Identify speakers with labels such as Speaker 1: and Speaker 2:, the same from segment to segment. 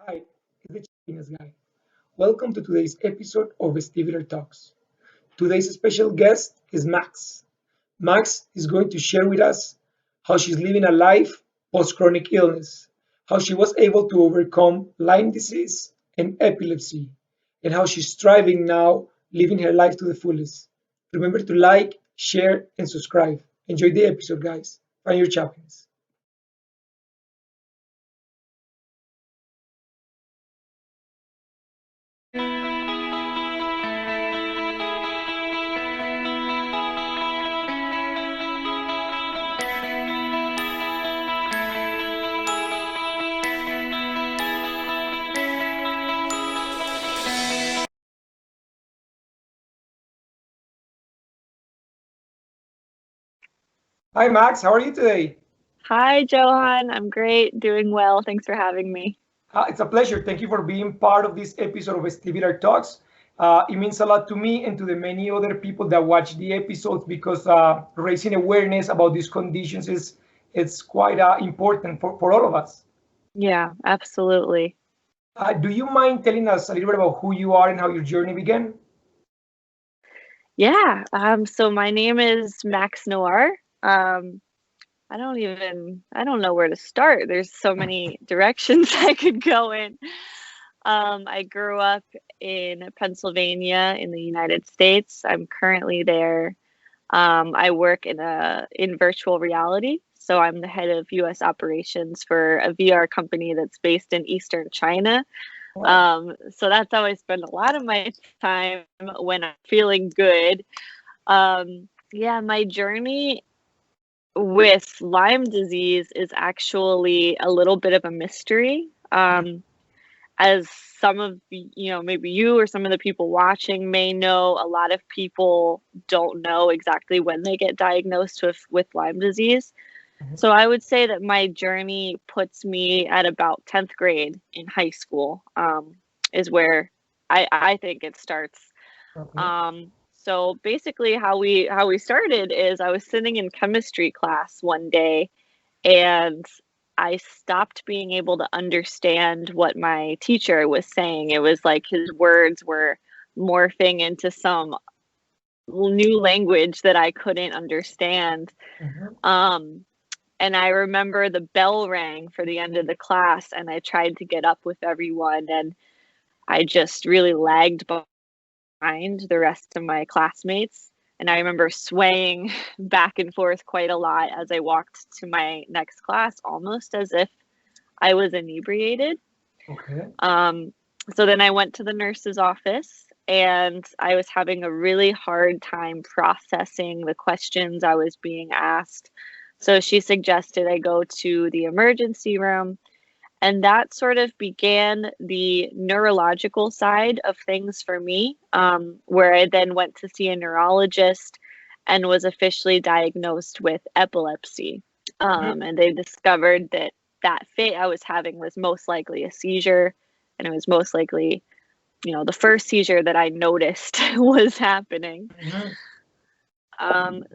Speaker 1: Hi, it's the CHAPPINESS guy. Welcome to today's episode of Vestibular TALKS. Today's special guest is Max. Max is going to share with us how she's living a life post chronic illness, how she was able to overcome Lyme disease and epilepsy, and how she's striving now, living her life to the fullest. Remember to like, share, and subscribe. Enjoy the episode, guys. Find your chaplains. Hi, Max. How are you today?
Speaker 2: Hi, Johan. I'm great, doing well. Thanks for having me.
Speaker 1: It's a pleasure. Thank you for being part of this episode of Vestibular Talks. It means a lot to me and to the many other people that watch the episodes because raising awareness about these conditions is it's quite important for all of us.
Speaker 2: Yeah, absolutely.
Speaker 1: Do you mind telling us a little bit about who you are and how your journey began?
Speaker 2: Yeah, so my name is Max Noir. Um, I don't know where to start. There's so many directions I could go in. I grew up in Pennsylvania in the United States. I'm currently there. I work in virtual reality. So I'm the head of US operations for a VR company that's based in Eastern China.
Speaker 1: Wow.
Speaker 2: So that's how I spend a lot of my time when I'm feeling good. Yeah, my journey with Lyme disease is actually a little bit of a mystery. As some of maybe you or some of the people watching may know, a lot of people don't know exactly when they get diagnosed with Lyme disease.
Speaker 1: Mhm.
Speaker 2: So I would say that my journey puts me at about 10th grade in high school, is where I think it starts.
Speaker 1: Okay.
Speaker 2: So basically how we started is I was sitting in chemistry class one day and I stopped being able to understand what my teacher was saying. It was like his words were morphing into some new language that I couldn't understand.
Speaker 1: Mhm.
Speaker 2: Um, and I remember the bell rang for the end of the class, and I tried to get up with everyone, and I just really lagged behind the rest of my classmates. And I remember swaying back and forth quite a lot as I walked to my next class, almost as if I was inebriated.
Speaker 1: Okay.
Speaker 2: Um, so then I went to the nurse's office and I was having a really hard time processing the questions I was being asked. So she suggested I go to the emergency room, and that sort of began the neurological side of things for me, where I then went to see a neurologist and was officially diagnosed with epilepsy. And they discovered that that fit I was having was most likely a seizure, and it was most likely, the first seizure that I noticed was happening.
Speaker 1: Mhm.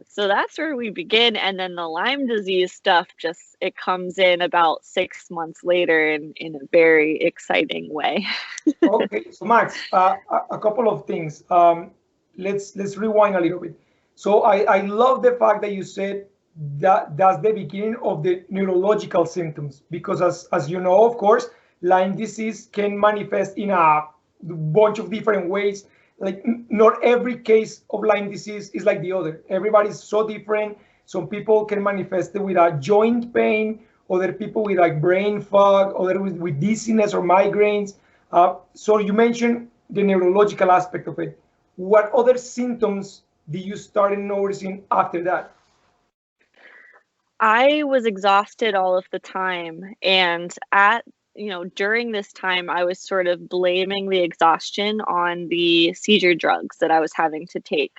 Speaker 2: So that's where we begin, and then the Lyme disease stuff just it comes in about 6 months later in a very exciting way.
Speaker 1: Okay, so Max, a couple of things. Let's rewind a little bit. So I love the fact that you said that that's the beginning of the neurological symptoms because as you know, of course, Lyme disease can manifest in a bunch of different ways. Like not every case of Lyme disease is like the other. Everybody's so different. Some people can manifest it with a joint pain, other people with like brain fog, other with dizziness or migraines. So you mentioned the neurological aspect of it. What other symptoms did you start noticing after that?
Speaker 2: I was exhausted all of the time, and during this time, I was sort of blaming the exhaustion on the seizure drugs that I was having to take.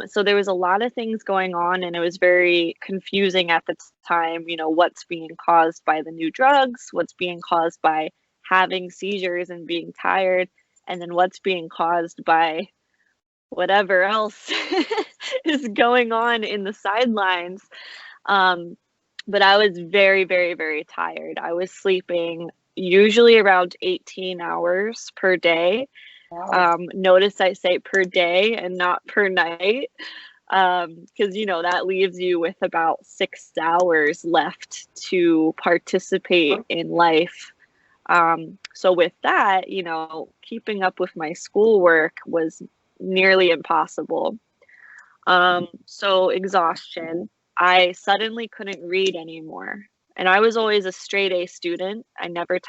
Speaker 2: So there was a lot of things going on, and it was very confusing at the time, what's being caused by the new drugs, what's being caused by having seizures and being tired, and then what's being caused by whatever else is going on in the sidelines. Um, but I was very, very, very tired. I was sleeping usually around 18 hours per day.
Speaker 1: Wow.
Speaker 2: Notice I say per day and not per night, because that leaves you with about 6 hours left to participate in life. So with that, keeping up with my schoolwork was nearly impossible. So exhaustion. I suddenly couldn't read anymore. And I was always a straight A student. I never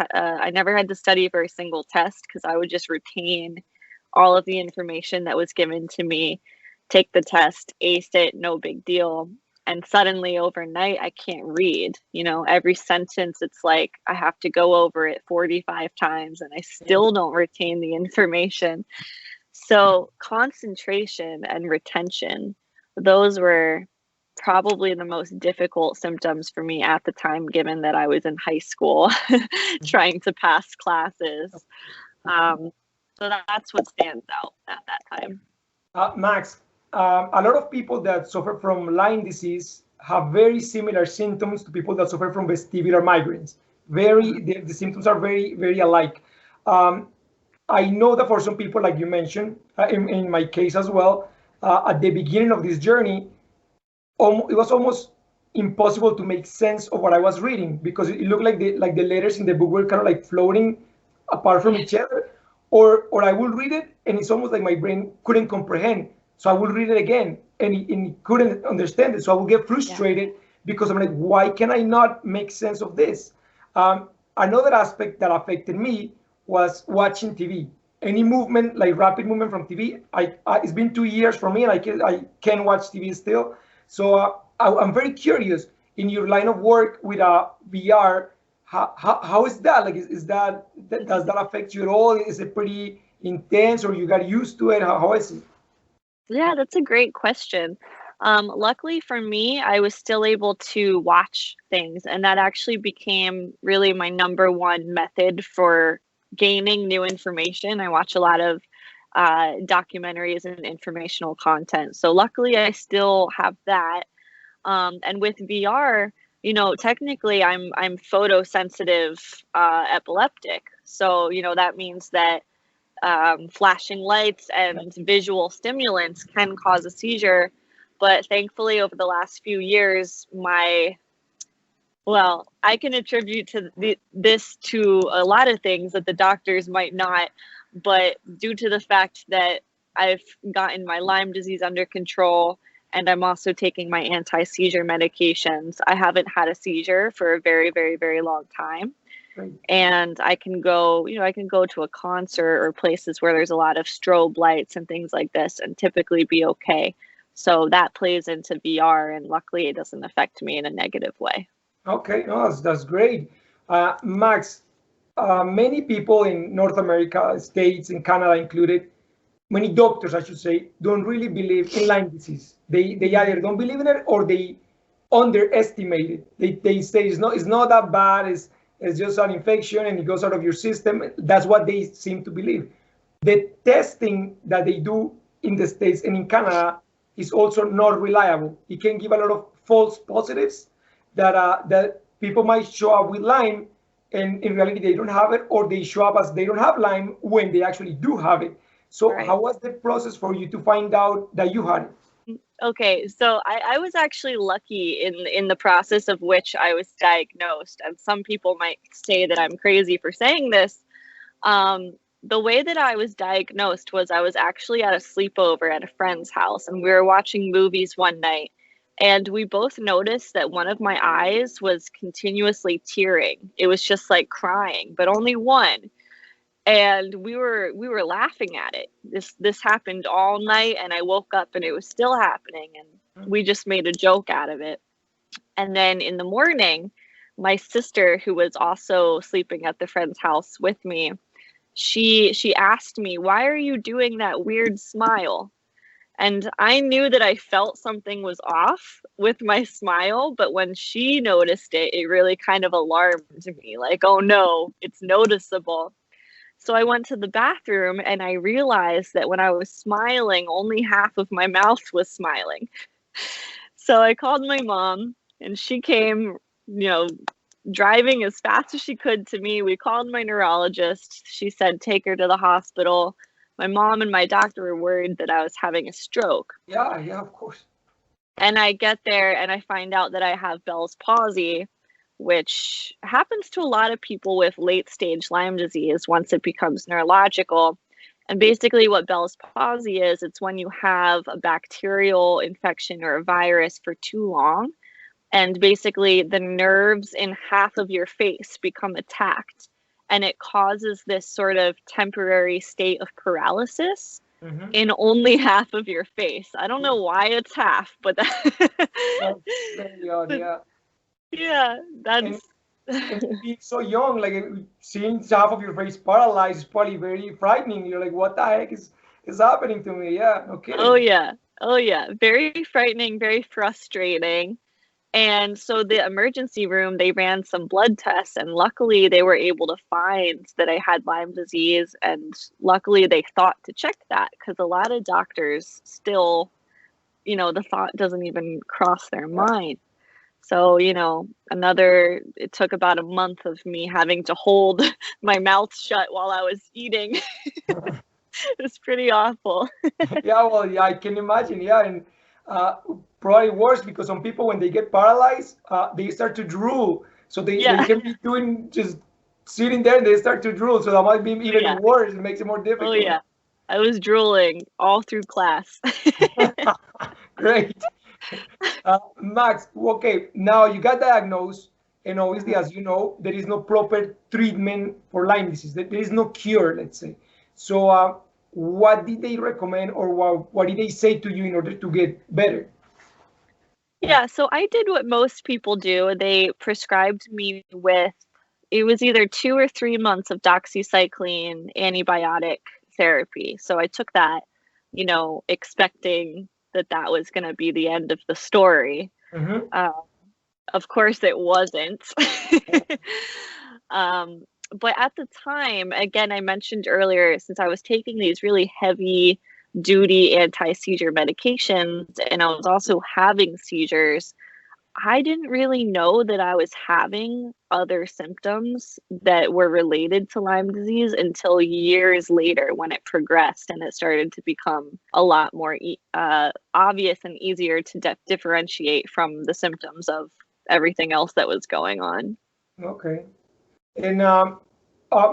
Speaker 2: had to study for a single test because I would just retain all of the information that was given to me, take the test, ace it, no big deal. And suddenly overnight, I can't read. Every sentence, it's like I have to go over it 45 times and I still don't retain the information. So concentration and retention, those were probably the most difficult symptoms for me at the time, given that I was in high school trying to pass classes. So that's what stands out at that time.
Speaker 1: Max, a lot of people that suffer from Lyme disease have very similar symptoms to people that suffer from vestibular migraines. The symptoms are very, very alike. I know that for some people, like you mentioned, in my case as well, at the beginning of this journey, it was almost impossible to make sense of what I was reading because it looked like the letters in the book were kind of like floating apart from each other, or I would read it and it's almost like my brain couldn't comprehend. So I would read it again and it couldn't understand it. So I would get frustrated because I'm like, why can I not make sense of this? Another aspect that affected me was watching TV. Any movement, like rapid movement from TV, it's been 2 years for me and I can watch TV still. So I'm very curious in your line of work with VR. How is that? Like, does that affect you at all? Is it pretty intense, or you got used to it? How is it?
Speaker 2: Yeah, that's a great question. Luckily for me, I was still able to watch things, and that actually became really my number one method for gaining new information. I watch a lot of documentaries and informational content. So luckily, I still have that. And with VR, technically, I'm photosensitive epileptic. So that means that flashing lights and visual stimulants can cause a seizure. But thankfully, over the last few years, I can attribute this to a lot of things that the doctors might not, but due to the fact that I've gotten my Lyme disease under control and I'm also taking my anti-seizure medications, I haven't had a seizure for a very, very, very long time.
Speaker 1: Right.
Speaker 2: And I can go to a concert or places where there's a lot of strobe lights and things like this and typically be okay. So that plays into VR, and luckily it doesn't affect me in a negative way.
Speaker 1: Okay, no, that's great. Max, many people in North America, States, and Canada included, many doctors, I should say, don't really believe in Lyme disease. They either don't believe in it or they underestimate it. They say it's not that bad. It's just an infection and it goes out of your system. That's what they seem to believe. The testing that they do in the States and in Canada is also not reliable. It can give a lot of false positives that people might show up with Lyme and in reality they don't have it, or they show up as they don't have Lyme when they actually do have it. So right. How was the process for you to find out that you had it?
Speaker 2: Okay, so I was actually lucky in the process of which I was diagnosed, and some people might say that I'm crazy for saying this. The way that I was diagnosed was I was actually at a sleepover at a friend's house, and we were watching movies one night, and we both noticed that one of my eyes was continuously tearing. It was just like crying, but only one. And we were laughing at it. This happened all night, and I woke up and it was still happening, and we just made a joke out of it. And then in the morning, my sister, who was also sleeping at the friend's house with me, she asked me, "Why are you doing that weird smile?" And I knew that I felt something was off with my smile, but when she noticed it, it really kind of alarmed me, like, oh no, it's noticeable. So I went to the bathroom and I realized that when I was smiling, only half of my mouth was smiling. So I called my mom and she came, driving as fast as she could to me. We called my neurologist. She said, take her to the hospital. My mom and my doctor were worried that I was having a stroke.
Speaker 1: Yeah, yeah, of course.
Speaker 2: And I get there and I find out that I have Bell's palsy, which happens to a lot of people with late stage Lyme disease once it becomes neurological. And basically what Bell's palsy is, it's when you have a bacterial infection or a virus for too long. And basically the nerves in half of your face become attacked. And it causes this sort of temporary state of paralysis in only half of your face. I don't know why it's half, but
Speaker 1: That's very odd, yeah.
Speaker 2: Yeah, that's
Speaker 1: And being so young, like seeing half of your face paralyzed is probably very frightening. You're like, what the heck is happening to me? Yeah, no kidding.
Speaker 2: oh yeah, very frightening, very frustrating. And so the emergency room, they ran some blood tests, and luckily they were able to find that I had Lyme disease. And luckily they thought to check that, because a lot of doctors still, the thought doesn't even cross their mind. So, it took about a month of me having to hold my mouth shut while I was eating. It was pretty awful.
Speaker 1: Yeah, well, yeah, I can imagine. Yeah, and probably worse because some people, when they get paralyzed, they start to drool. So they can be doing just sitting there and they start to drool. So that might be even worse. It makes it more difficult.
Speaker 2: Oh yeah, I was drooling all through class.
Speaker 1: Great. Max, okay, now you got diagnosed, and obviously, as you know, there is no proper treatment for Lyme disease. There is no cure, let's say. So what did they recommend, or what did they say to you in order to get better?
Speaker 2: Yeah, so I did what most people do. They prescribed me with, it was either 2 or 3 months of doxycycline antibiotic therapy. So I took that, expecting that was going to be the end of the story. Of course it wasn't. But at the time, again, I mentioned earlier, since I was taking these really heavy duty anti-seizure medications and I was also having seizures, I didn't really know that I was having other symptoms that were related to Lyme disease until years later, when it progressed and it started to become a lot more obvious and easier to differentiate from the symptoms of everything else that was going on.
Speaker 1: Okay. And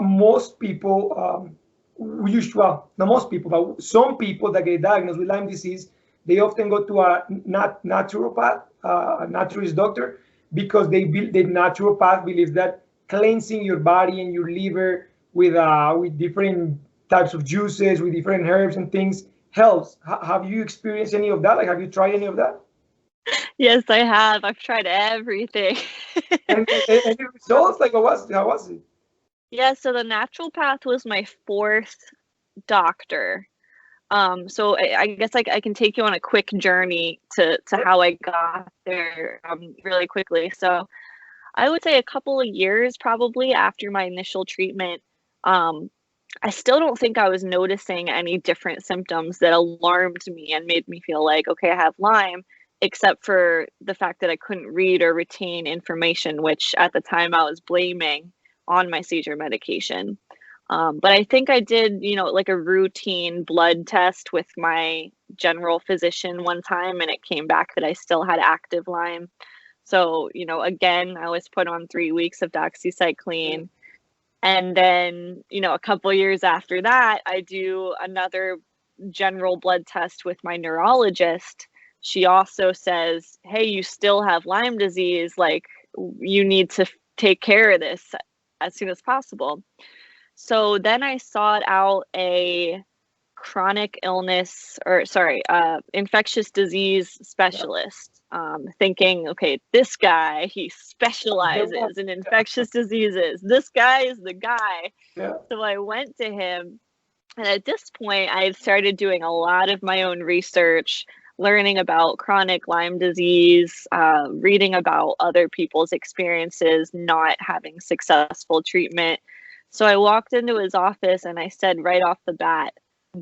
Speaker 1: most people, not most people, but some people that get diagnosed with Lyme disease, they often go to a naturopath, a naturist doctor, because the naturopath believes that cleansing your body and your liver with different types of juices, with different herbs and things helps. Have you experienced any of that? Like, have you tried any of that?
Speaker 2: Yes, I have. I've tried everything.
Speaker 1: and the results, like, how was it?
Speaker 2: Yeah, so the naturopath was my 4th doctor. So I guess I can take you on a quick journey to how I got there really quickly. So I would say a couple of years probably after my initial treatment, I still don't think I was noticing any different symptoms that alarmed me and made me feel like, okay, I have Lyme, except for the fact that I couldn't read or retain information, which at the time I was blaming on my seizure medication. But I think I did, like a routine blood test with my general physician one time, and it came back that I still had active Lyme. So, again, I was put on 3 weeks of doxycycline. And then, a couple years after that, I do another general blood test with my neurologist. She also says, hey, you still have Lyme disease. Like, you need to take care of this as soon as possible. So then I sought out a infectious disease specialist, thinking, okay, this guy, he specializes in infectious diseases. This guy is the guy.
Speaker 1: Yeah.
Speaker 2: So I went to him, and at this point, I had started doing a lot of my own research, learning about chronic Lyme disease, reading about other people's experiences not having successful treatment. So I walked into his office and I said right off the bat,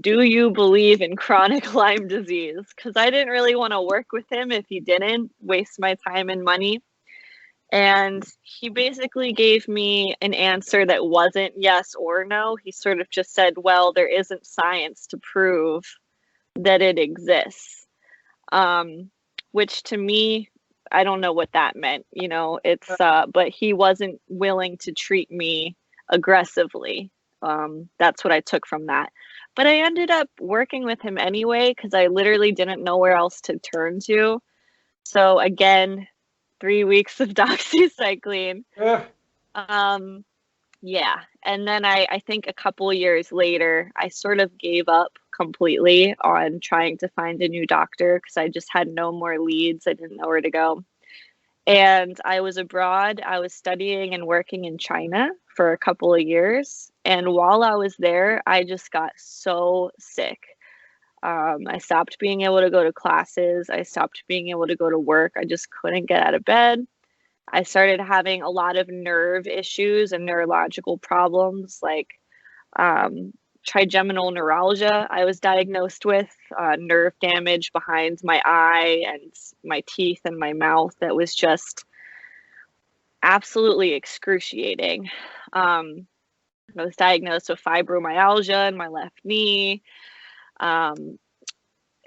Speaker 2: do you believe in chronic Lyme disease? Because I didn't really want to work with him if he didn't, waste my time and money. And he basically gave me an answer that wasn't yes or no. He sort of just said, well, there isn't science to prove that it exists. Which to me, I don't know what that meant, you know, it's, but he wasn't willing to treat me aggressively. That's what I took from that. But I ended up working with him anyway, because I literally didn't know where else to turn to. So again, 3 weeks of doxycycline.
Speaker 1: Yeah.
Speaker 2: Yeah. And then I think a couple years later, I sort of gave up completely on trying to find a new doctor because I just had no more leads. I didn't know where to go. And I was abroad. I was studying and working in China for a couple of years. And while I was there, I just got so sick. I stopped being able to go to classes. I stopped being able to go to work. I just couldn't get out of bed. I started having a lot of nerve issues and neurological problems like trigeminal neuralgia. I was diagnosed with nerve damage behind my eye and my teeth and my mouth that was just absolutely excruciating. I was diagnosed with fibromyalgia in my left knee.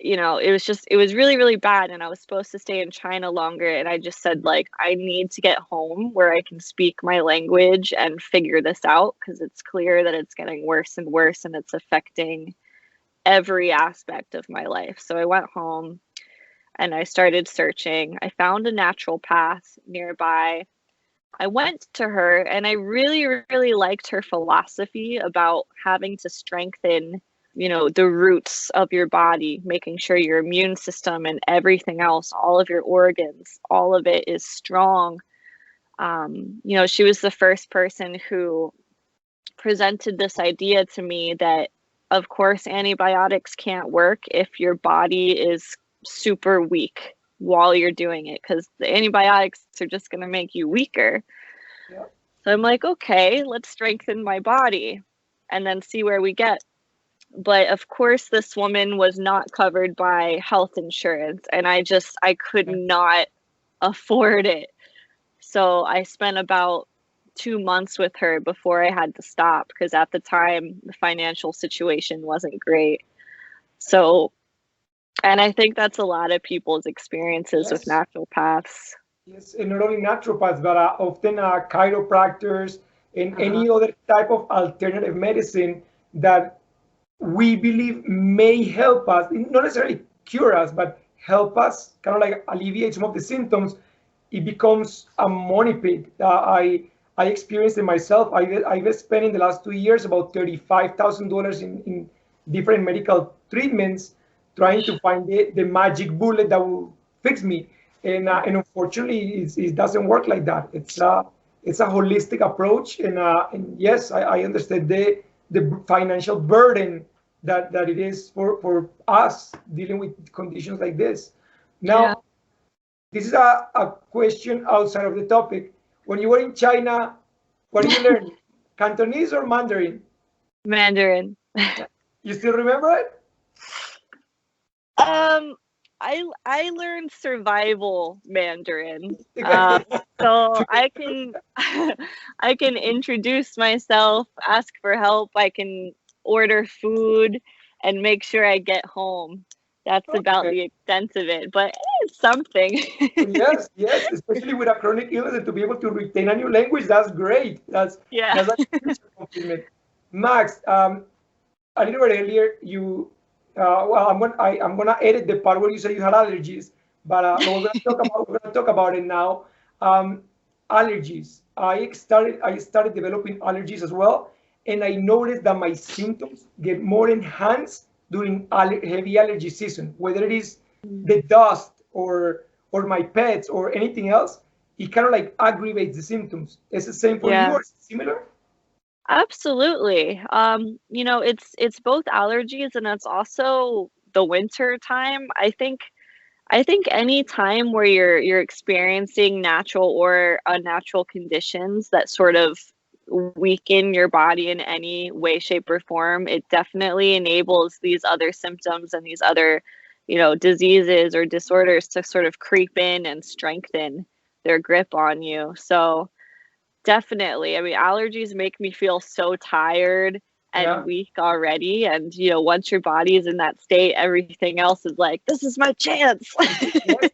Speaker 2: You know, it was really, really bad. And I was supposed to stay in China longer. And I just said, like, I need to get home where I can speak my language and figure this out, because it's clear that it's getting worse and worse and it's affecting every aspect of my life. So I went home and I started searching. I found a naturopath nearby. I went to her and I really, really liked her philosophy about having to strengthen, you know, the roots of your body, making sure your immune system and everything else, all of your organs, all of it is strong. You know, she was the first person who presented this idea to me that, of course, antibiotics can't work if your body is super weak while you're doing it, because the antibiotics are just going to make you weaker.
Speaker 1: Yeah.
Speaker 2: So I'm like, okay, let's strengthen my body and then see where we get. But of course, this woman was not covered by health insurance, and I could not afford it. So I spent about 2 months with her before I had to stop, because at the time the financial situation wasn't great. So, and I think that's a lot of people's experiences with naturopaths.
Speaker 1: Yes, and not only naturopaths, but often chiropractors and any other type of alternative medicine that we believe may help us, not necessarily cure us, but help us kind of like alleviate some of the symptoms. It becomes a money pit. I experienced it myself. I've spent in the last 2 years about $35,000 in different medical treatments, trying to find the magic bullet that will fix me. And unfortunately, it doesn't work like that. It's a holistic approach. And yes, I understand the financial burden that it is for us dealing with conditions like this. Now, this is a question outside of the topic. When you were in China, what did you learn? Cantonese or Mandarin?
Speaker 2: Mandarin.
Speaker 1: You still remember it?
Speaker 2: I learned survival Mandarin, so I can introduce myself, ask for help. I can order food and make sure I get home. That's about the extent of it, but it's something.
Speaker 1: Yes, especially with a chronic illness, and to be able to retain a new language, that's great. That's a huge compliment. Max, a little bit earlier, you well, I'm gonna edit the part where you say you had allergies, but we're gonna talk about it now. Allergies. I started developing allergies as well, and I noticed that my symptoms get more enhanced during heavy allergy season, whether it is the dust or my pets or anything else. It kind of like aggravates the symptoms. Is the same for you, or is it similar?
Speaker 2: Absolutely. You know, it's both allergies and it's also the winter time. I think any time where you're experiencing natural or unnatural conditions that sort of weaken your body in any way, shape, or form, it definitely enables these other symptoms and these other, you know, diseases or disorders to sort of creep in and strengthen their grip on you. So definitely, I mean, allergies make me feel so tired and
Speaker 1: Yeah.
Speaker 2: weak already. And, you know, once your body is in that state, everything else is like, this is my chance.
Speaker 1: Yes.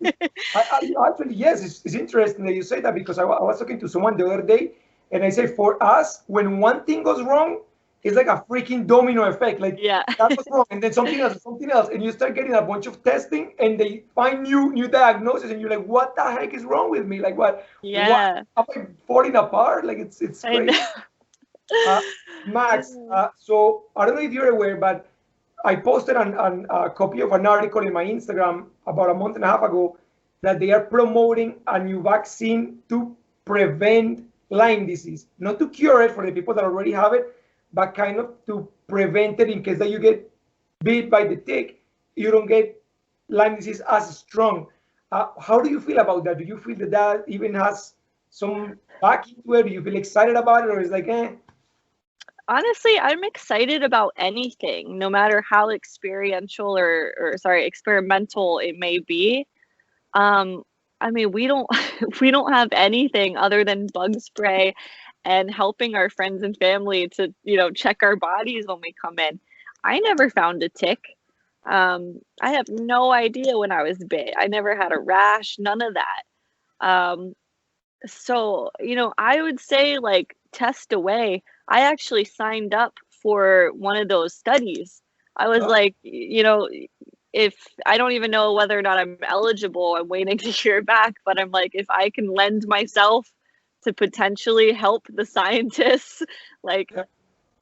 Speaker 1: Actually, yes, it's interesting that you say that because I was talking to someone the other day, and I say for us, when one thing goes wrong, it's like a freaking domino effect. Like
Speaker 2: Yeah.
Speaker 1: that was wrong, and then something else, and you start getting a bunch of testing, and they find new diagnosis, and you're like, what the heck is wrong with me? Like what
Speaker 2: Yeah.
Speaker 1: am I falling apart? Like it's
Speaker 2: I know.
Speaker 1: crazy. Uh, Max, so I don't know if you're aware, but I posted a copy of an article in my Instagram about a month and a half ago that they are promoting a new vaccine to prevent Lyme disease, not to cure it for the people that already have it, but kind of to prevent it in case that you get bit by the tick, you don't get Lyme disease as strong. How do you feel about that? Do you feel that that even has some back into it? Do you feel excited about it, or is like, eh?
Speaker 2: Honestly, I'm excited about anything, no matter how experiential or sorry, experimental it may be. Um, I mean, we don't we don't have anything other than bug spray and helping our friends and family to, you know, check our bodies when we come in. I never found a tick. I have no idea when I was bit. I never had a rash, none of that. Um, so, you know, I would say like test away. I actually signed up for one of those studies. I was
Speaker 1: Oh,
Speaker 2: like, you know, if I don't even know whether or not I'm eligible, I'm waiting to hear back, but I'm like, if I can lend myself to potentially help the scientists, like
Speaker 1: yeah.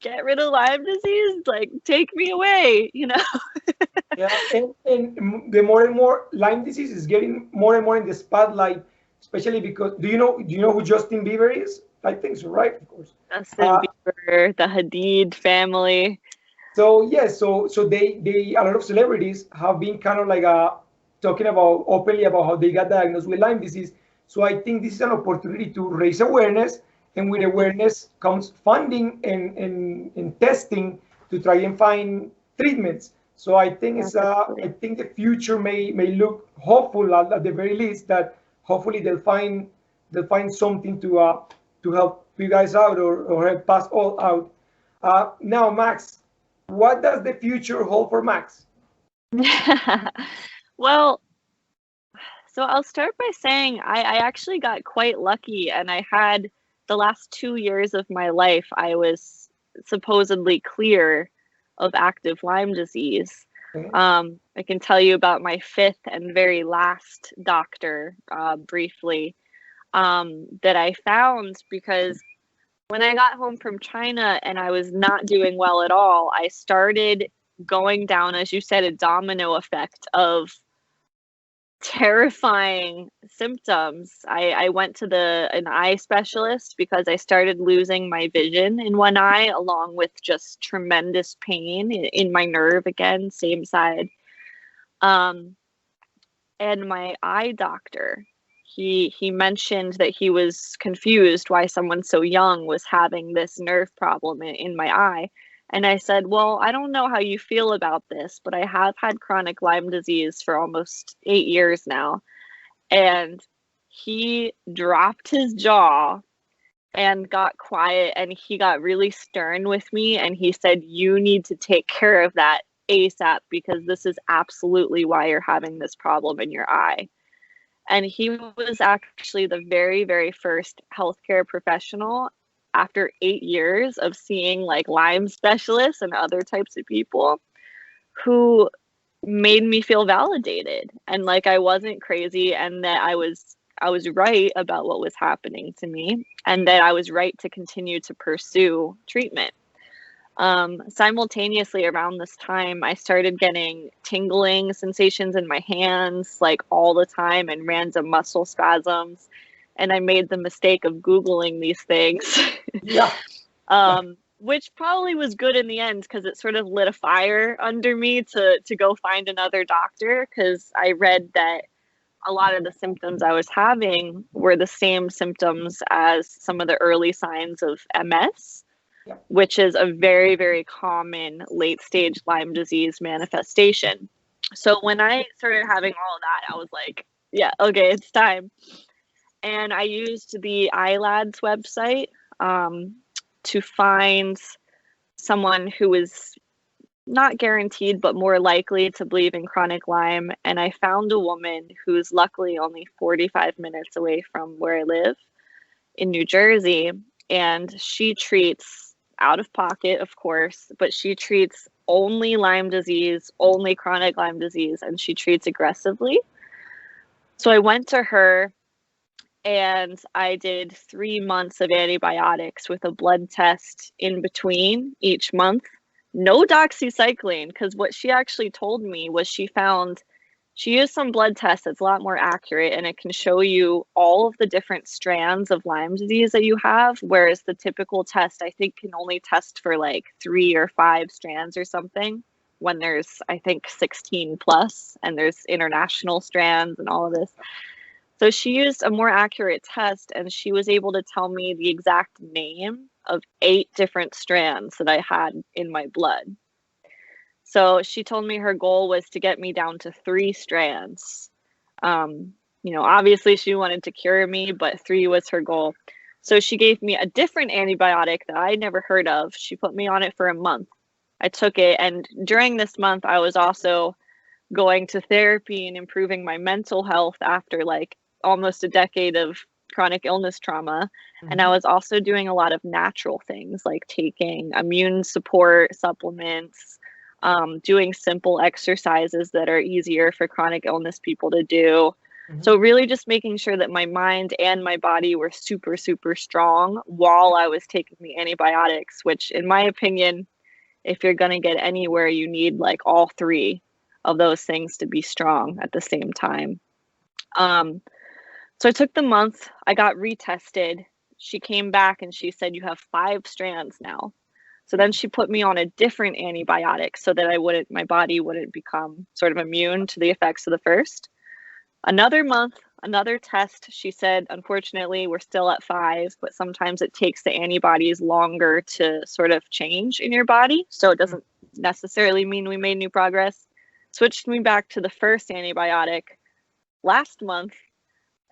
Speaker 2: get rid of Lyme disease, like take me away, you know?
Speaker 1: Yeah, and the more and more Lyme disease is getting more and more in the spotlight, especially because do you know who Justin Bieber is? I think so, right? Of course.
Speaker 2: Justin
Speaker 1: Uh,
Speaker 2: Bieber, the Hadid family.
Speaker 1: so yes, so they a lot of celebrities have been kind of like talking about openly about how they got diagnosed with Lyme disease. So I think this is an opportunity to raise awareness, and with
Speaker 2: Mhm.
Speaker 1: awareness comes funding and testing to try and find treatments. So I think I
Speaker 2: Definitely.
Speaker 1: think the future may look hopeful at the very least that hopefully they'll find something to help you guys out or help us all out. Now, Max, what does the future hold for Max?
Speaker 2: Well, so I'll start by saying I actually got quite lucky and I had the last 2 years of my life, I was supposedly clear of active Lyme disease.
Speaker 1: Okay.
Speaker 2: I can tell you about my fifth and very last doctor briefly that I found because when I got home from China and I was not doing well at all, I started going down, as you said, a domino effect of terrifying symptoms. I went to an eye specialist because I started losing my vision in one eye, along with just tremendous pain in my nerve again, same side. Um, and my eye doctor, he mentioned that he was confused why someone so young was having this nerve problem in my eye. And I said, well, I don't know how you feel about this, but I have had chronic Lyme disease for almost 8 years now. And he dropped his jaw and got quiet and he got really stern with me and he said, you need to take care of that ASAP because this is absolutely why you're having this problem in your eye. And he was actually the very, very first healthcare professional after 8 years of seeing like Lyme specialists and other types of people who made me feel validated and like I wasn't crazy and that I was right about what was happening to me and that I was right to continue to pursue treatment. Simultaneously around this time, I started getting tingling sensations in my hands like all the time and random muscle spasms. And I made the mistake of Googling these things.
Speaker 1: Yeah.
Speaker 2: Which probably was good in the end because it sort of lit a fire under me to go find another doctor because I read that a lot of the symptoms I was having were the same symptoms as some of the early signs of MS,
Speaker 1: Yeah.
Speaker 2: which is a very, very common late stage Lyme disease manifestation. So when I started having all of that, I was like, yeah, okay, it's time. and I used the iLads website to find someone who was not guaranteed, but more likely to believe in chronic Lyme. And I found a woman who's luckily only 45 minutes away from where I live in New Jersey. And she treats out of pocket, of course, but she treats only Lyme disease, only chronic Lyme disease, and she treats aggressively. So I went to her and I did 3 months of antibiotics with a blood test in between each month. No doxycycline, because what she actually told me was she used some blood tests that's a lot more accurate, and it can show you all of the different strands of Lyme disease that you have, whereas the typical test, I think, can only test for like 3 or 5 strands or something, when there's, I think, 16 plus, and there's international strands and all of this. So she used a more accurate test, and she was able to tell me the exact name of 8 different strands that I had in my blood. So she told me her goal was to get me down to 3 strands. Obviously she wanted to cure me, but 3 was her goal. So she gave me a different antibiotic that I never heard of. She put me on it for a month. I took it, and during this month, I was also going to therapy and improving my mental health after like almost a decade of chronic illness trauma. Mm-hmm. And I was also doing a lot of natural things like taking immune support supplements, doing simple exercises that are easier for chronic illness people to do. Mm-hmm. So really just making sure that my mind and my body were super, super strong while I was taking the antibiotics, which in my opinion, if you're going to get anywhere, you need like all 3 of those things to be strong at the same time. So I took the month, I got retested. She came back and she said, you have 5 strands now. So then she put me on a different antibiotic so that my body wouldn't become sort of immune to the effects of the first. Another month, another test, she said, unfortunately, we're still at 5, but sometimes it takes the antibodies longer to sort of change in your body. So it doesn't necessarily mean we made new progress. Switched me back to the first antibiotic last month.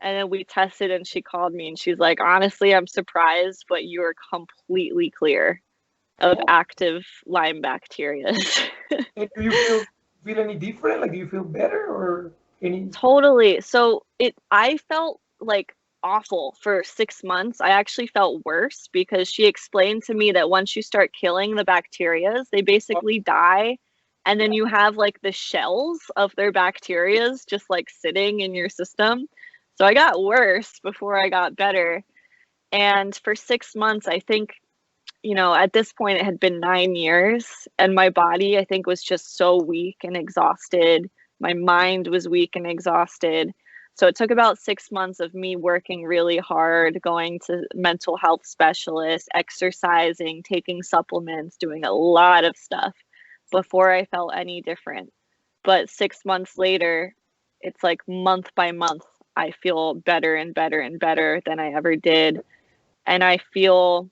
Speaker 2: And then we tested and she called me and she's like, honestly, I'm surprised, but you are completely clear of active Lyme bacteria.
Speaker 1: And do you feel any different? Like, do you feel better or any?
Speaker 2: Totally. So I felt like awful for 6 months. I actually felt worse because she explained to me that once you start killing the bacteria, they basically die. And then you have like the shells of their bacteria just like sitting in your system. So I got worse before I got better. And for 6 months, I think, at this point it had been 9 years, and my body, I think, was just so weak and exhausted. My mind was weak and exhausted. So it took about 6 months of me working really hard, going to mental health specialists, exercising, taking supplements, doing a lot of stuff before I felt any different. But 6 months later, it's like month by month, I feel better and better and better than I ever did. And I feel,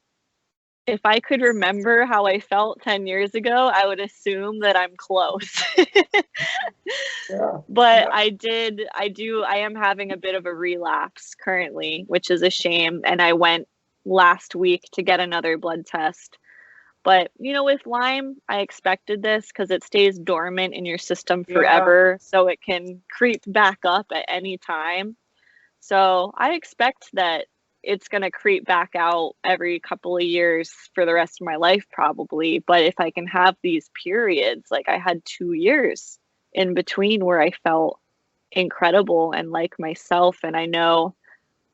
Speaker 2: if I could remember how I felt 10 years ago, I would assume that I'm close. But yeah. I am having a bit of a relapse currently, which is a shame. And I went last week to get another blood test. But, with Lyme, I expected this because it stays dormant in your system forever. Yeah. So it can creep back up at any time. So I expect that it's going to creep back out every couple of years for the rest of my life, probably. But if I can have these periods, like I had 2 years in between where I felt incredible and like myself. And I know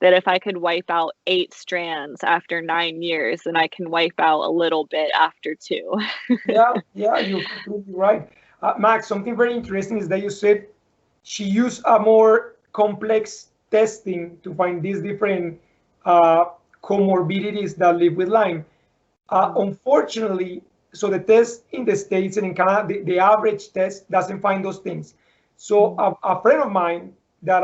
Speaker 2: that if I could wipe out 8 strands after 9 years, then I can wipe out a little bit after 2.
Speaker 1: Yeah, you're completely right. Max, something very interesting is that you said she used a more complex testing to find these different comorbidities that live with Lyme. Unfortunately, so the test in the States and in Canada, the average test doesn't find those things. So a friend of mine that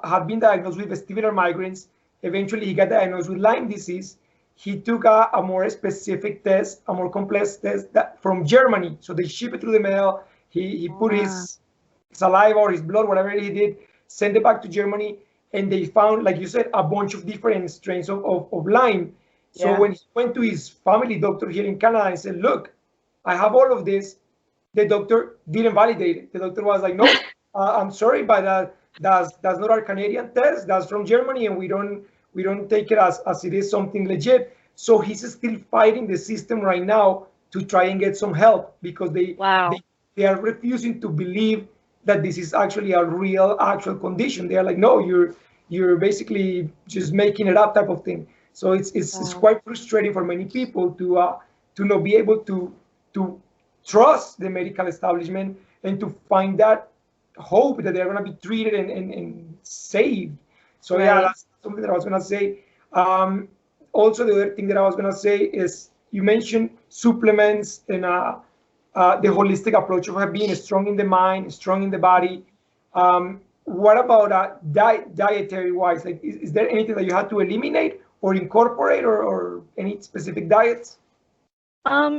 Speaker 1: had been diagnosed with vestibular migraines, eventually he got diagnosed with Lyme disease. He took a more specific test, a more complex test from Germany. So they ship it through the mail. He put his saliva or his blood, whatever he did, send it back to Germany. and they found, like you said, a bunch of different strains of Lyme. So
Speaker 2: Yeah.
Speaker 1: when he went to his family doctor here in Canada and said, look, I have all of this, the doctor didn't validate it. The doctor was like, no, I'm sorry, but that's not our Canadian test. That's from Germany, and we don't take it as it is something legit. So he's still fighting the system right now to try and get some help, because
Speaker 2: Wow.
Speaker 1: they are refusing to believe that this is actually a real actual condition. They are like, no, you're basically just making it up, type of thing. So it's
Speaker 2: Wow.
Speaker 1: quite frustrating for many people to not be able to trust the medical establishment and to find that hope that they're going to be treated and saved. So yeah,
Speaker 2: Right.
Speaker 1: that's something that I was going to say. Also, the other thing that I was going to say is, you mentioned supplements and the holistic approach of being strong in the mind, strong in the body. What about dietary wise? Like, is there anything that you had to eliminate or incorporate, or any specific diets?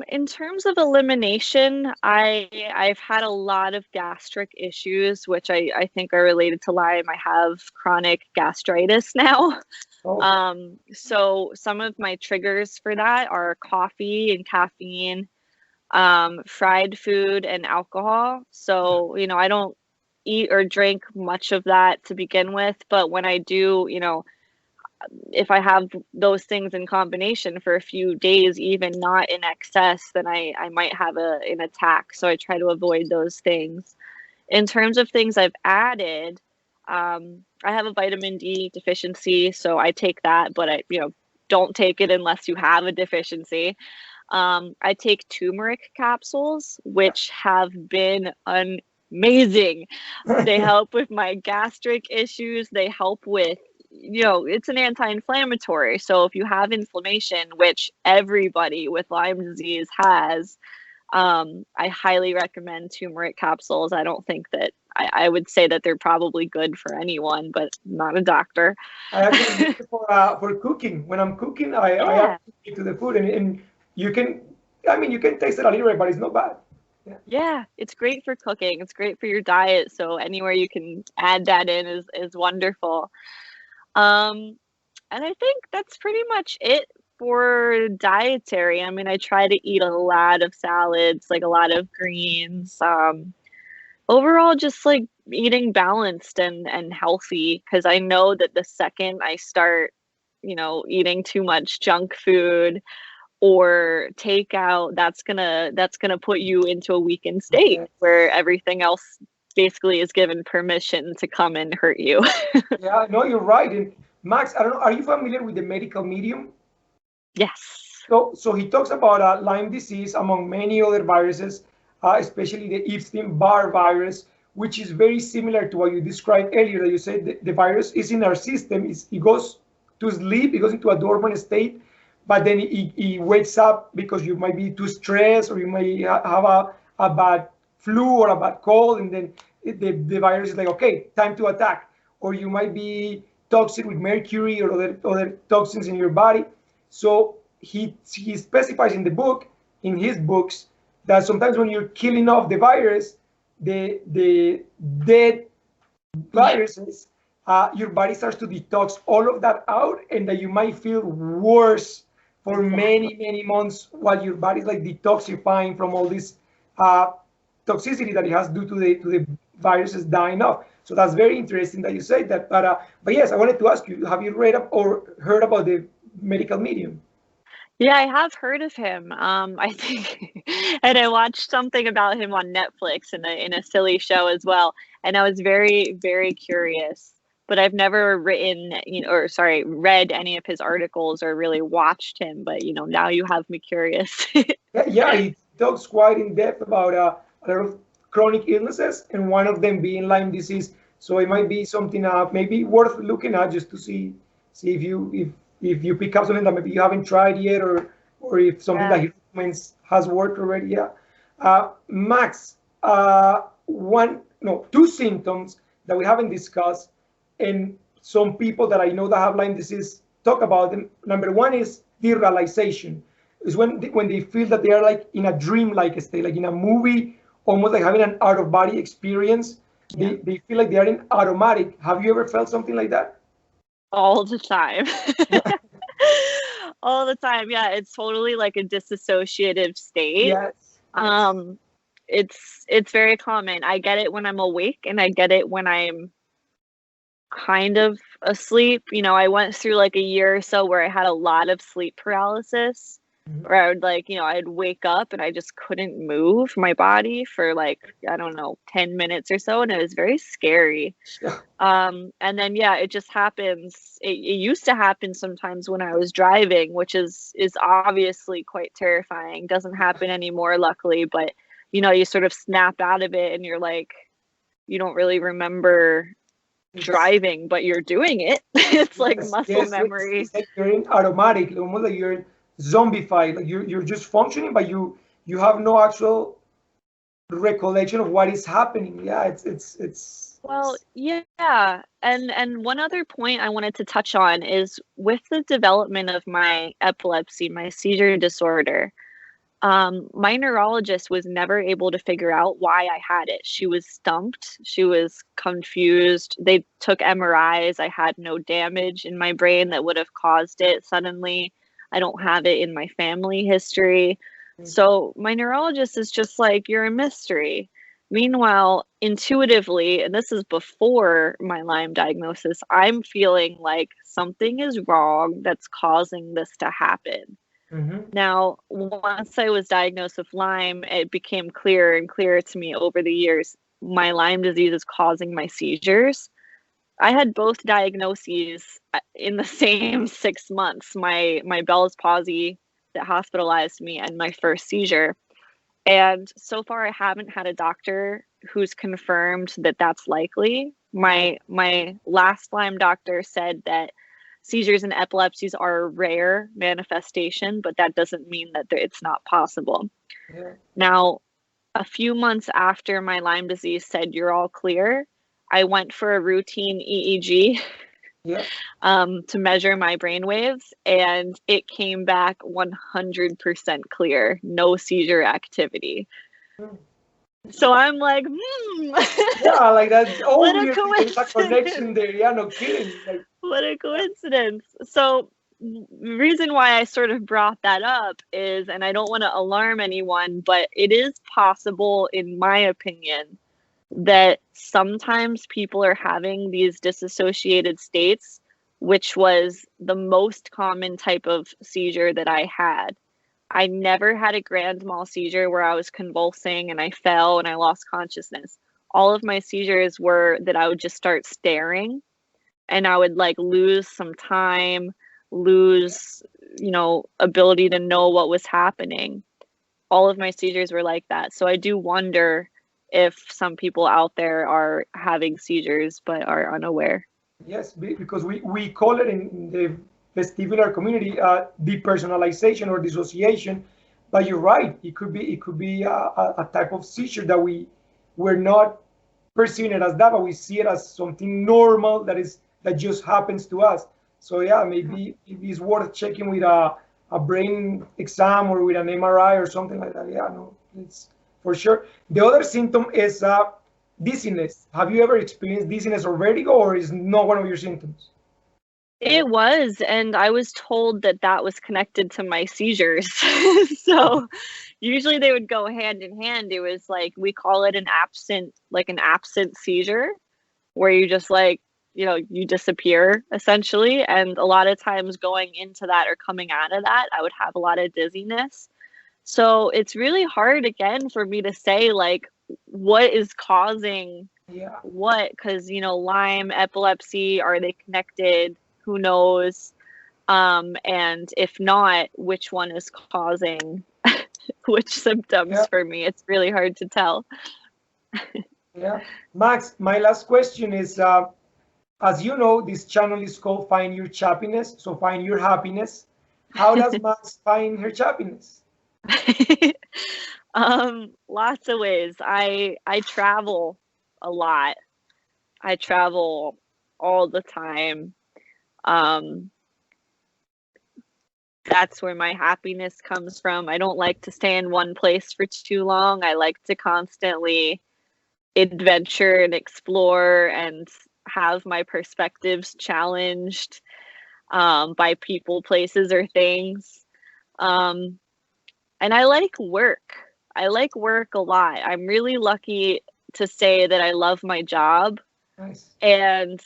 Speaker 2: In terms of elimination, I've had a lot of gastric issues, which I think are related to Lyme. I have chronic gastritis now.
Speaker 1: Oh,
Speaker 2: So some of my triggers for that are coffee and caffeine, fried food and alcohol. So, I don't eat or drink much of that to begin with, but when I do, if I have those things in combination for a few days, even not in excess, then I might have an attack. So I try to avoid those things. In terms of things I've added, I have a vitamin D deficiency, so I take that, but I, don't take it unless you have a deficiency. I take turmeric capsules, which have been amazing. They help with my gastric issues. They help with, it's an anti-inflammatory. So if you have inflammation, which everybody with Lyme disease has, I highly recommend turmeric capsules. I don't think that I would say that they're probably good for anyone, but I'm not a doctor.
Speaker 1: I actually use it for cooking. When I'm cooking, I add
Speaker 2: Yeah.
Speaker 1: it to the food, and you can, I mean, you can taste it a little bit, but it's not bad. Yeah.
Speaker 2: Yeah, it's great for cooking. It's great for your diet. So anywhere you can add that in is wonderful. Um, and I think that's pretty much it for dietary. I mean, I try to eat a lot of salads, like a lot of greens. Overall, just like eating balanced and healthy, because I know that the second I start, eating too much junk food or takeout, that's gonna put you into a weakened state
Speaker 1: Okay.
Speaker 2: where everything else basically is given permission to come and hurt you.
Speaker 1: Yeah, no, you're right. And Max, I don't know, are you familiar with the medical medium?
Speaker 2: Yes.
Speaker 1: So he talks about Lyme disease among many other viruses, especially the Epstein-Barr virus, which is very similar to what you described earlier. That you said the virus is in our system. It goes to sleep, it goes into a dormant state, but then it wakes up because you might be too stressed, or you may have a bad flu or a bad cold, and then the virus is like, okay, time to attack. Or you might be toxic with mercury or other toxins in your body. So he specifies in his books, that sometimes when you're killing off the virus, the dead
Speaker 2: Yeah.
Speaker 1: viruses, your body starts to detox all of that out, and that you might feel worse for
Speaker 2: Exactly.
Speaker 1: many months, while your body's like detoxifying from all this uh, toxicity that it has due to the viruses dying off. So that's very interesting that you say that. But yes, I wanted to ask you: have you read up or heard about the medical medium?
Speaker 2: Yeah, I have heard of him. I think, and I watched something about him on Netflix in a silly show as well, and I was very, very curious. But I've never written, or sorry, read any of his articles or really watched him. But now you have me curious.
Speaker 1: Yeah, he talks quite in depth about a lot of chronic illnesses, and one of them being Lyme disease. So it might be something maybe worth looking at, just to see if you pick up something that maybe you haven't tried yet, or if something that
Speaker 2: Yeah.
Speaker 1: he recommends has worked already. Yeah. Max, one no two symptoms that we haven't discussed, and some people that I know that have Lyme disease talk about them. Number one is derealization. Is when they feel that they are like in a dream-like state, like in a movie, almost like having an out-of-body experience.
Speaker 2: Yeah.
Speaker 1: They feel like they are in automatic. Have you ever felt something like that?
Speaker 2: all the time. All the time. Yeah, it's totally like a disassociative state.
Speaker 1: Yes.
Speaker 2: It's very common. I get it when I'm awake and I get it when I'm kind of asleep. You know, I went through like a year or so where I had a lot of sleep paralysis,
Speaker 1: Mhm.
Speaker 2: where I would like, you know, I'd wake up and I just couldn't move my body for like, I don't know, 10 minutes or so, and it was very scary. And then yeah, it just happens. It used to happen sometimes when I was driving, which is obviously quite terrifying. Doesn't happen anymore, luckily, but you know, you sort of snap out of it and you're like, you don't really remember
Speaker 1: It's,
Speaker 2: driving, but you're doing it. It's like
Speaker 1: yes,
Speaker 2: muscle
Speaker 1: yes,
Speaker 2: memory.
Speaker 1: it's like you're in automatic, almost like you're zombified. Like you're just functioning, but you have no actual recollection of what is happening. Yeah,
Speaker 2: Well, yeah. And one other point I wanted to touch on is with the development of my epilepsy, my seizure disorder, my neurologist was never able to figure out why I had it. She was stumped. She was confused. They took MRIs. I had no damage in my brain that would have caused it suddenly. I don't have it in my family history. So my neurologist is just like, you're a mystery. Meanwhile, intuitively, and this is before my Lyme diagnosis, I'm feeling like something is wrong that's causing this to happen.
Speaker 1: mm-hmm.
Speaker 2: Now, once I was diagnosed with Lyme, it became clearer and clearer to me over the years. My Lyme disease is causing my seizures. I had both diagnoses in the same 6 months. My Bell's palsy that hospitalized me and my first seizure. And so far, I haven't had a doctor who's confirmed that that's likely. My last Lyme doctor said that seizures and epilepsies are a rare manifestation, but that doesn't mean that it's not possible.
Speaker 1: Yeah.
Speaker 2: Now, a few months after my Lyme disease said you're all clear, I went for a routine EEG
Speaker 1: Yeah.
Speaker 2: to measure my brain waves, and it came back 100% clear, no seizure activity. So I'm like,
Speaker 1: Yeah, like that.
Speaker 2: what a
Speaker 1: Obviously, there's a
Speaker 2: coincidence.
Speaker 1: connection there. Yeah, no kidding. Like,
Speaker 2: What a coincidence. So the reason why I sort of brought that up is, and I don't want to alarm anyone, but it is possible, in my opinion, that sometimes people are having these disassociated states, which was the most common type of seizure that I had. I never had a grand mal seizure where I was convulsing and I fell and I lost consciousness. All of my seizures were that I would just start staring and I would like lose some time, lose, you know, ability to know what was happening. All of my seizures were like that. So I do wonder if some people out there are having seizures but are unaware.
Speaker 1: yes, because we call it in the vestibular community depersonalization or dissociation. But you're right. It could be a type of seizure that we're not perceiving it as that, but we see it as something normal that just happens to us. So yeah, maybe it's worth checking with a brain exam or with an MRI or something like that. Yeah, no, it's for sure. The other symptom is dizziness. Have you ever experienced dizziness or vertigo, or is not one of your symptoms?
Speaker 2: It was, and I was told that that was connected to my seizures. So usually they would go hand in hand. It was like, we call it an absent seizure, where you just like, you know, you disappear essentially. And a lot of times going into that or coming out of that, I would have a lot of dizziness. So it's really hard again for me to say like what is causing
Speaker 1: Yeah.
Speaker 2: what, because you know, Lyme, epilepsy, are they connected? Who knows? And if not, which one is causing which symptoms
Speaker 1: Yeah.
Speaker 2: for me? It's really hard to tell.
Speaker 1: Yeah. Max, my last question is, as you know, this channel is called Find Your Chappiness, so find your happiness. How does Max find her chappiness?
Speaker 2: Lots of ways. I travel a lot. I travel all the time. That's where my happiness comes from. I don't like to stay in one place for too long. I like to constantly adventure and explore and have my perspectives challenged by people, places, or things. And I like work. I like work a lot. I'm really lucky to say that I love my job.
Speaker 1: Nice.
Speaker 2: And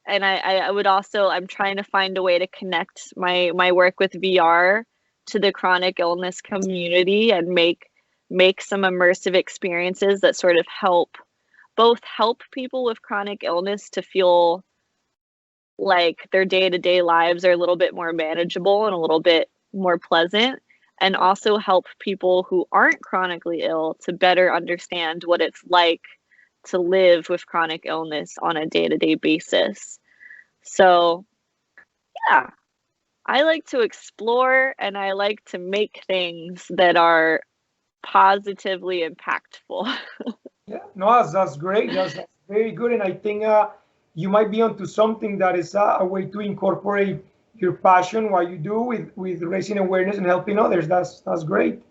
Speaker 2: I would also, I'm trying to find a way to connect my work with VR to the chronic illness community and make some immersive experiences that sort of help people with chronic illness to feel like their day-to-day lives are a little bit more manageable and a little bit more pleasant, and also help people who aren't chronically ill to better understand what it's like to live with chronic illness on a day-to-day basis. So, yeah, I like to explore and I like to make things that are positively impactful.
Speaker 1: Yeah, no, that's great. That's very good. And I think you might be onto something that is a way to incorporate your passion, what you do with raising awareness and helping others. That's great.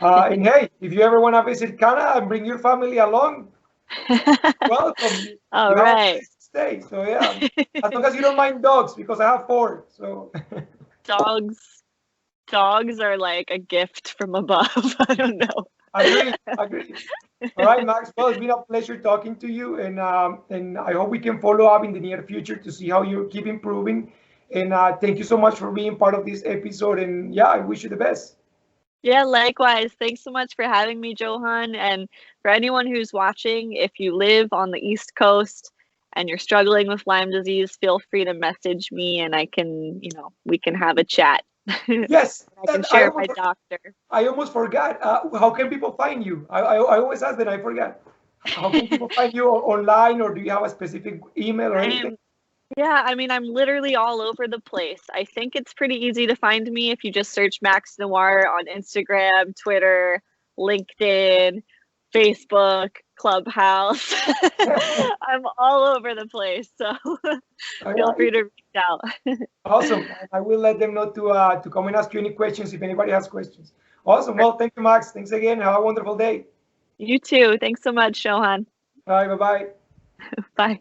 Speaker 1: And hey, if you ever want to visit Canada and bring your family along, welcome.
Speaker 2: All
Speaker 1: You have a
Speaker 2: right.
Speaker 1: place to stay. So yeah, as long as you don't mind dogs, because I have 4. So
Speaker 2: dogs are like a gift from above. I don't know.
Speaker 1: Agree. All right, Max. Well, it's been a pleasure talking to you, and I hope we can follow up in the near future to see how you keep improving. And thank you so much for being part of this episode. And yeah, I wish you the best.
Speaker 2: Yeah, likewise. Thanks so much for having me, Johan. And for anyone who's watching, if you live on the East Coast and you're struggling with Lyme disease, feel free to message me and I can, we can have a chat.
Speaker 1: Yes,
Speaker 2: I can share my doctor.
Speaker 1: I almost forgot. How can people find you? I always ask that, I forgot. How can people find you online, or do you have a specific email or anything?
Speaker 2: Yeah, I mean, I'm literally all over the place. I think it's pretty easy to find me if you just search Max Noir on Instagram, Twitter, LinkedIn, Facebook, Clubhouse. I'm all over the place, so feel free to reach out.
Speaker 1: Awesome. I will let them know to come and ask you any questions if anybody has questions. Awesome. Well, thank you, Max. Thanks again. Have a wonderful day.
Speaker 2: You too. Thanks so much, Johan.
Speaker 1: Bye. Bye-bye.
Speaker 2: Bye.